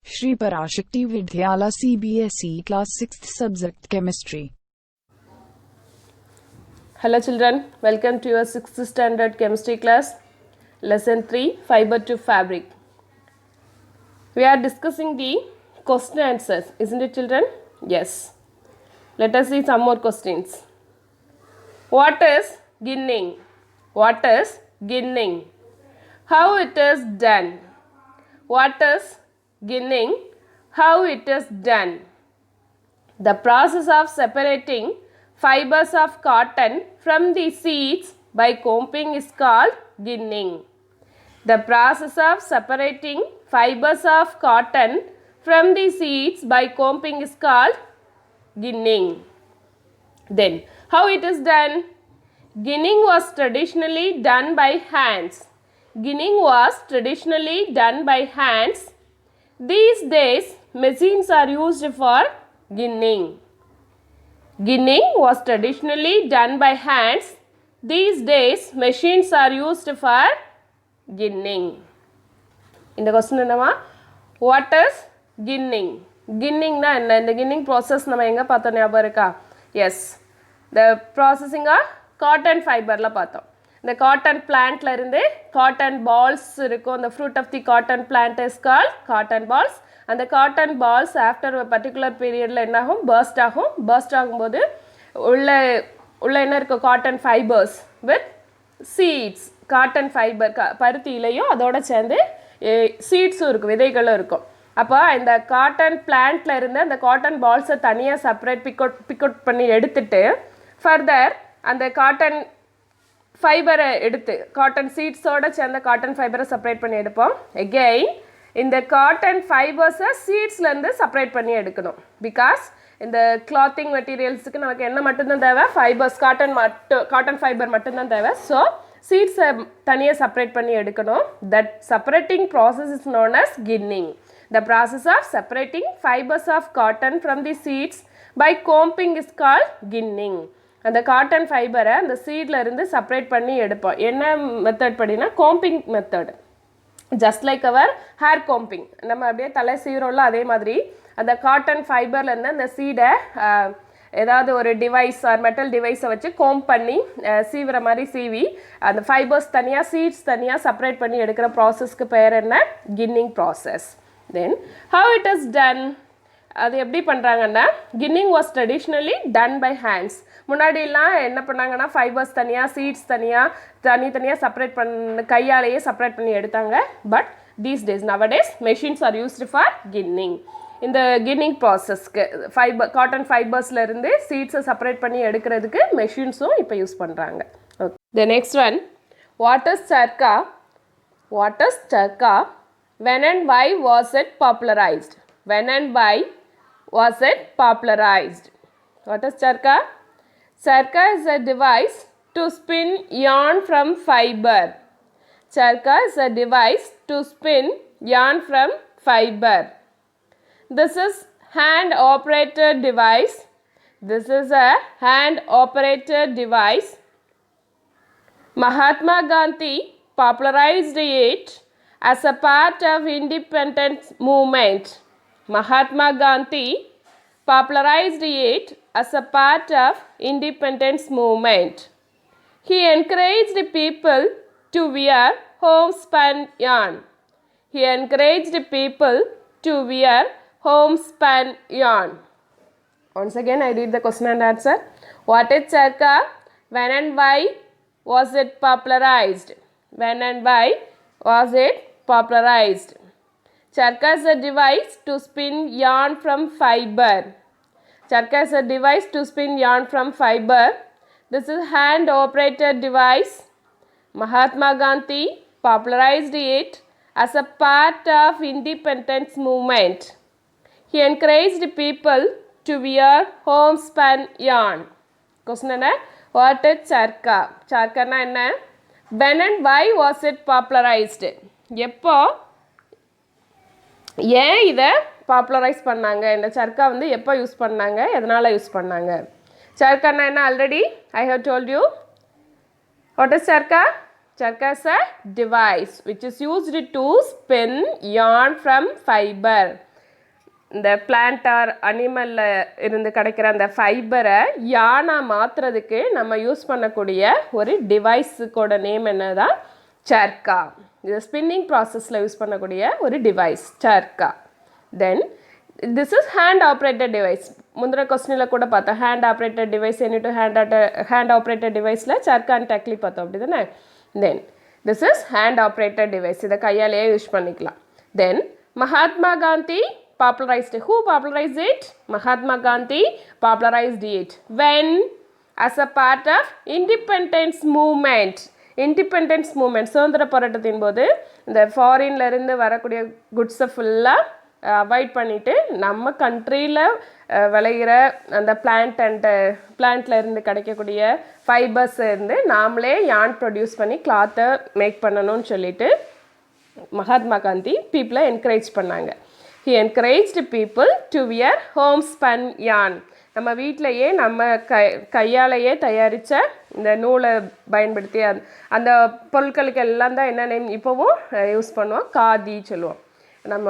Shri Parashakti Vidyala CBSE Class 6th Subject Chemistry. Hello children, welcome to your 6th standard chemistry class. Lesson 3, Fiber to Fabric. We are discussing the question answers, isn't it children? Yes. Let us see some more questions. What is ginning? What is ginning? How it is done? What is ginning? How it is done? The process of separating fibers of cotton from the seeds by combing is called ginning. The process of separating fibers of cotton from the seeds by combing is called ginning. Then, how it is done? Ginning was traditionally done by hands. Ginning was traditionally done by hands. These days, machines are used for ginning. Ginning was traditionally done by hands. These days, machines are used for ginning. In the question என்னமா what is ginning? Ginningனா என்ன? இந்த ginning process நம்ம எங்க பார்த்தோம் ஞாபகம் இருக்கா? Yes. The processing of cotton fiberல பார்த்தோம். இந்த cotton plantல இருந்து cotton balls இருக்கும். The fruit of the cotton plant is called cotton balls. அந்த cotton balls after a particular periodல என்ன ஆகும்? burst ஆகும். burst ஆகும்போது உள்ள என்ன இருக்கும்? cotton fibers with seeds. cotton fiber பருத்தி இலையும் அதோட சேர்ந்து சீட்ஸும் இருக்கும், விதைகளும் இருக்கும். அப்போ இந்த காட்டன் பிளான்ட்ல இருந்து அந்த காட்டன் பால்ஸை தனியாக செப்பரேட் பிக் அவுட் பண்ணி எடுத்துட்டு ஃபர்தர் அந்த காட்டன் ஃபைபரை எடுத்து காட்டன் சீட்ஸோடு சேர்ந்த காட்டன் ஃபைபரை செப்பரேட் பண்ணி எடுப்போம். எகெயின் இந்த காட்டன் ஃபைபர்ஸை சீட்ஸ்லேருந்து செப்பரேட் பண்ணி எடுக்கணும். பிகாஸ் இந்த கிளாத்திங் மெட்டீரியல்ஸுக்கு நமக்கு என்ன மட்டும்தான் தேவை? ஃபைபர்ஸ், காட்டன் ஃபைபர் மட்டும்தான் தேவை. ஸோ சீட்ஸை தனியாக செப்பரேட் பண்ணி எடுக்கணும். That separating process is known as ginning. The process of separating fibers of cotton from the seeds by combing is called ginning. அந்த காட்டன் ஃபைபரை அந்த சீட்ல இருந்து செப்பரேட் பண்ணி எடுப்போம். என்ன மெத்தட் படினா combing method. Just like our hair combing, நம்ம அப்படியே தலை சீவுறோம்ல அதே மாதிரி அந்த காட்டன் ஃபைபர்லேருந்து அந்த சீடை ஏதாவது ஒரு டிவைஸ் ஆர் மெட்டல் டிவைஸை வச்சு கோம் பண்ணி சீவுற மாதிரி சீவி அந்த ஃபைபர்ஸ் தனியாக சீட்ஸ் தனியாக செப்பரேட் பண்ணி எடுக்கிற ப்ராசஸ்க்கு பேர் என்ன? கின்னிங் process. Then how it is done? அது எப்படி பண்ணுறாங்கன்னா கின்னிங் was traditionally done by hands. முன்னாடிலாம் என்ன பண்ணாங்கன்னா ஃபைபர்ஸ் தனியாக சீட்ஸ் தனியாக செப்பரேட் கையாலேயே செப்பரேட் பண்ணி எடுத்தாங்க. But these days nowadays machines are used for கின்னிங். இந்த கின்னிங் ப்ராசஸ்க்கு காட்டன் ஃபைபர்ஸ்லேருந்து சீட்ஸை செப்பரேட் பண்ணி எடுக்கிறதுக்கு மெஷின்ஸும் இப்போ யூஸ் பண்ணுறாங்க. Okay, the next one, what is charkha? What is charkha? When and why was it popularized? When and why was it popularized? What is charka? Charka is a device to spin yarn from fiber. Charka is a device to spin yarn from fiber. This is hand operated device. This is a hand operated device. Mahatma Gandhi popularized it as a part of independence movement. Mahatma Gandhi popularized it as a part of independence movement. He encouraged people to wear homespun yarn. He encouraged people to wear homespun yarn. Once again I read the question and answer. What is charka? When and why was it popularized? When and why was it popularized? Charka is a device to spin yarn from fiber. Charka is a device to spin yarn from fiber. This is hand operated device. Mahatma Gandhi popularized it as a part of independence movement. He encouraged people to wear homespun yarn. Question என்ன? What is charka? Charka na என்ன? When and why was it popularized? எப்போ ஏன் இதை popularise பண்ணாங்க? இந்த சர்க்கா வந்து எப்போ use பண்ணாங்க, எதனால் யூஸ் பண்ணாங்க? சர்க்கானா என்ன? Already I have told you. What is charkha? Charka is a device which is used to spin yarn from fiber. இந்த பிளான்ட் ஆர் அனிமலில் இருந்து கிடைக்கிற அந்த ஃபைபரை யானாக மாற்றுறதுக்கு நம்ம யூஸ் பண்ணக்கூடிய ஒரு டிவைஸுக்கோட நேம் என்னதான் சர்க்கா. இது ஸ்பின்னிங் ப்ராசஸில் யூஸ் பண்ணக்கூடிய ஒரு device charkha. Then this is hand operated device. முந்தின கொஸ்டினில் கூட பார்த்தோம் ஹேண்ட் ஆப்ரேட்டட் டிவைஸ் என்னிட்டு ஹேண்ட் ஆப்ரேட்டட் டிவைஸில் சர்க்கா அண்ட் டக்லி பார்த்தோம் அப்படி தானே. Then this is hand operated device. இதை கையாலேயே யூஸ் பண்ணிக்கலாம். Then Mahatma Gandhi popularized. Who popularized it? Mahatma Gandhi popularized it. When? As a part of independence movement. Independence movement சுதந்திர போராட்டத்தின் போது இந்த ஃபாரின்லேருந்து வரக்கூடிய குட்ஸை ஃபுல்லாக அவாய்ட் பண்ணிவிட்டு நம்ம கண்ட்ரியில் விளையிற அந்த பிளான்ட்டில் இருந்து கிடைக்கக்கூடிய ஃபைபர்ஸ் இருந்து நாமளே யான் ப்ரொடியூஸ் பண்ணி கிளாத்தை மேக் பண்ணணும்னு சொல்லிட்டு மகாத்மா காந்தி பீப்புளை என்கரேஜ் பண்ணாங்க. He encouraged people to wear homespun yarn. நம்ம வீட்டிலையே நம்ம கையாலேயே தயாரித்த இந்த நூலை பயன்படுத்தி அந்த பொருட்களுக்கு எல்லாம் தான் என்ன நேம் இப்போவும் யூஸ் பண்ணுவோம், காதி சொல்லுவோம். நம்ம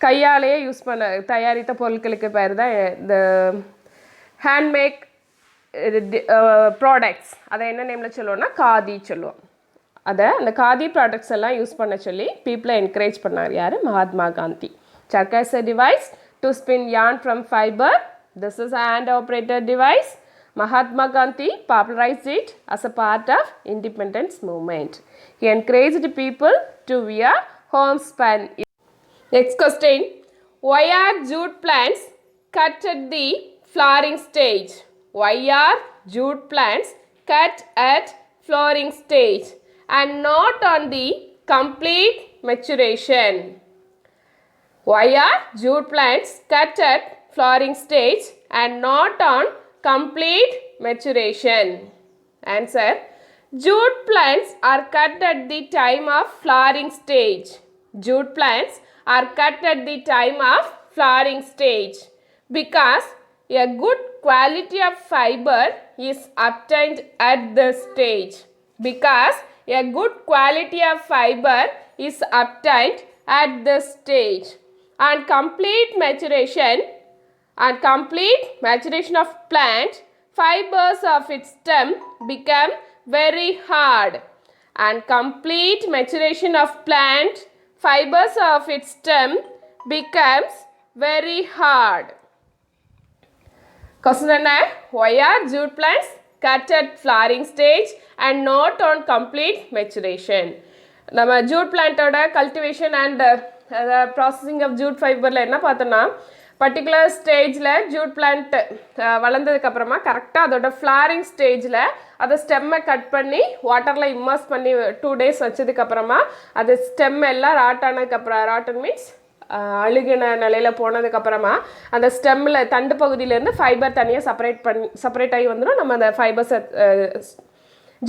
கையாலேயே யூஸ் பண்ண தயாரித்த பொருட்களுக்கு பேர் தான் இந்த ஹேண்ட்மேக் ப்ராடக்ட்ஸ். அதை என்ன நேமில் சொல்லுவோம்னா காதி சொல்லுவோம். அதை அந்த காதி ப்ராடக்ட்ஸ் எல்லாம் யூஸ் பண்ண சொல்லி பீப்புளை என்கரேஜ் பண்ணார் யார்? Mahatma Gandhi. Charka is a device to spin yarn from fiber. This is a hand operated device. Mahatma Gandhi popularized it as a part of independence movement. He encouraged people to wear homespun. Next question. Why are jute plants cut at the flowering stage? Why are jute plants cut at flowering stage and not on the complete maturation? Why are jute plants cut at flowering stage and not on complete maturation? Answer. Jute plants are cut at the time of flowering stage. Jute plants are cut at the time of flowering stage because a good quality of fiber is obtained at this stage. Because a good quality of fiber is obtained at this stage. And complete maturation of plant, fibers of its stem become very hard. And complete maturation of plant, fibers of its stem becomes very hard. Question: why are jute plants cut at flowering stage and not on complete maturation? நம்ம jute பிளான்ட்டோட cultivation and processing of jute ஃபைபரில் என்ன பார்த்தோன்னா particular ஸ்டேஜில் Jude plant வளர்ந்ததுக்கப்புறமா கரெக்டாக அதோட flooring ஸ்டேஜில் அதை ஸ்டெம்மை கட் பண்ணி வாட்டரில் இம்மர்ஸ் பண்ணி 2 days வச்சதுக்கப்புறமா அது ஸ்டெம் எல்லாம் ராட்டன் மீன்ஸ் அழுகின நிலையில் போனதுக்கப்புறமா அந்த ஸ்டெம்மில் தண்டு பகுதியிலேருந்து ஃபைபர் தனியாக செப்பரேட் ஆகி வந்துடும். நம்ம அந்த ஃபைபர்ஸை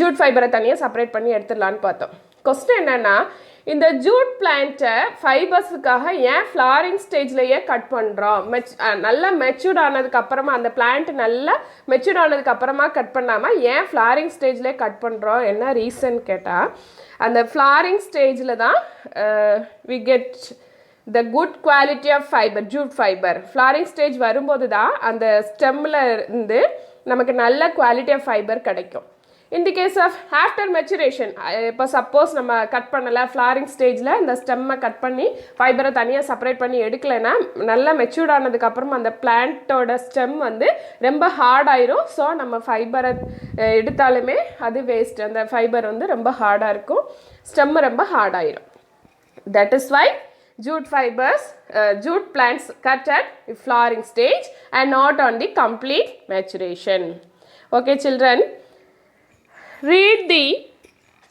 ஜூட் ஃபைபரை தனியாக செப்பரேட் பண்ணி எடுத்துடலான்னு பார்த்தோம். கொஸ்டின் என்னென்னா இந்த ஜூட் பிளான்ட்டை ஃபைபர்ஸுக்காக ஏன் ஃப்ளாரிங் ஸ்டேஜ்லேயே கட் பண்ணுறோம்? நல்லா மெச்சூர்ட் ஆனதுக்கப்புறமா அந்த பிளான்ட் நல்லா மெச்சூர்ட் ஆனதுக்கப்புறமா கட் பண்ணாமல் ஏன் ஃப்ளாரிங் ஸ்டேஜ்லேயே கட் பண்ணுறோம்? என்ன ரீசன் கேட்டால் அந்த ஃப்ளாரிங் ஸ்டேஜில் தான் we get the good quality of fiber, jute fiber. Flowering stage வரும்போது தான் அந்த ஸ்டெம்மில் இருந்து நமக்கு நல்ல குவாலிட்டி ஆஃப் ஃபைபர் கிடைக்கும். In the case of after maturation, இப்போ சப்போஸ் நம்ம கட் பண்ணலை ஃப்ளாரிங் ஸ்டேஜில் இந்த ஸ்டெம்மை கட் பண்ணி ஃபைபரை தனியாக செப்பரேட் பண்ணி எடுக்கலைன்னா நல்லா மெச்சூர்ட் ஆனதுக்கப்புறம் அந்த பிளான்ட்டோட ஸ்டெம் வந்து ரொம்ப ஹார்ட் ஆயிரும். ஸோ நம்ம ஃபைபரை எடுத்தாலுமே அது வேஸ்ட். அந்த ஃபைபர் வந்து ரொம்ப ஹார்டாக இருக்கும், ஸ்டெம்மு ரொம்ப ஹார்ட் ஆயிரும். That is why jute plants cut at flowering stage and not on the complete maturation. Okay children, read the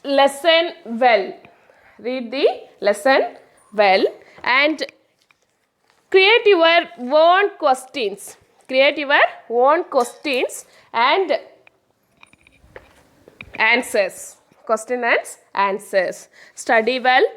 lesson well. And create your own questions. And answers. Question and answers. Study well.